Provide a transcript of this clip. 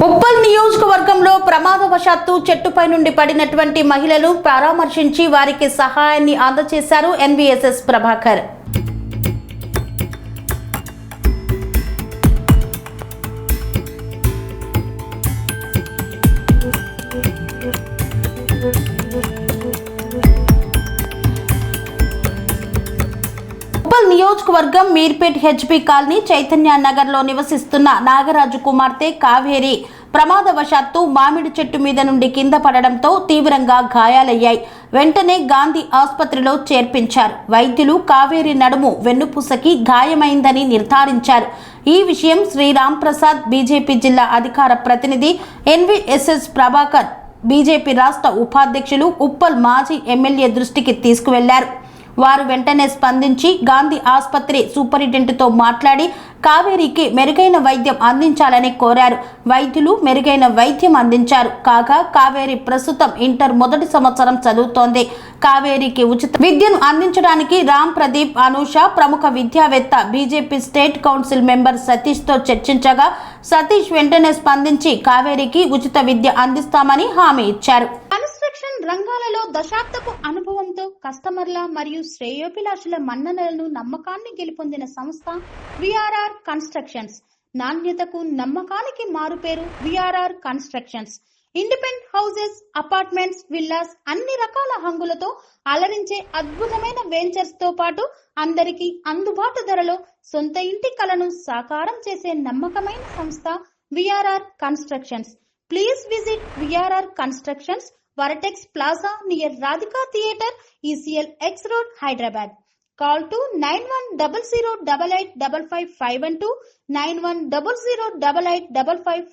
ఉప్పల్ నియోజకవర్గంలో ప్రమాదవశాత్తు చెట్టుపై నుండి పడినటువంటి మహిళలు పరామర్శించి వారికి సహాయాన్ని అందజేశారు ఎన్వీఎస్ఎస్ ప్రభాకర్. ఉప్పల్ నియోజకవర్గం మీర్పేట్ హెచ్పి కాలనీ చైతన్య నగర్ లో నివసిస్తున్న నాగరాజు కుమార్తె కావేరి ప్రమాదవశాత్తు మామిడి చెట్టు మీద నుండి కింద పడడంతో తీవ్రంగా గాయాలయ్యాయి. వెంటనే గాంధీ ఆసుపత్రిలో చేర్పించారు. వైద్యులు కావేరి నడుము వెన్నుపూసకి గాయమైందని నిర్ధారించారు. ఈ విషయం శ్రీరామ్ ప్రసాద్ బీజేపీ జిల్లా అధికార ప్రతినిధి ఎన్వీఎస్ఎస్ ప్రభాకర్ బీజేపీ రాష్ట్ర ఉపాధ్యక్షులు ఉప్పల్ మాజీ ఎమ్మెల్యే దృష్టికి తీసుకువెళ్లారు. వారు వెంటనే స్పందించి గాంధీ ఆసుపత్రి సూపరింటెండెంట్తో మాట్లాడి కావేరికి మెరుగైన వైద్యం అందించాలని కోరారు. వైద్యులు మెరుగైన వైద్యం అందించారు. కాగా కావేరి ప్రస్తుతం ఇంటర్ మొదటి సంవత్సరం చదువుతోంది. కావేరికి ఉచిత విద్యను అందించడానికి రామ్ ప్రదీప్, అనూష, ప్రముఖ విద్యావేత్త, బీజేపీ స్టేట్ కౌన్సిల్ మెంబర్ సతీష్తో చర్చించగా సతీష్ వెంటనే స్పందించి కావేరికి ఉచిత విద్య అందిస్తామని హామీ ఇచ్చారు. రంగాలలో దశాబ్దపు అనుభవంతో కస్టమర్ల మరియు శ్రేయోభిలాషుల మన్ననలను నమ్మకాన్ని గెలుపొందిన సంస్థ విఆర్ఆర్ కన్స్ట్రక్షన్స్. నాణ్యతకు నమ్మకానికి మారుపేరు VRR constructions. Independent houses, apartments, villas అన్ని రకాల హంగులతో అలరించే అద్భుతమైన వెంచర్స్ తో పాటు అందరికీ అందుబాటు ధరలో సొంత ఇంటి కలను సాకారం చేసే నమ్మకమైన సంస్థ VRR constructions. Please visit VRR constructions, Varatex Plaza near Radhika Theatre, ECL X Road, Hyderabad. Call to 9100885551 91008855.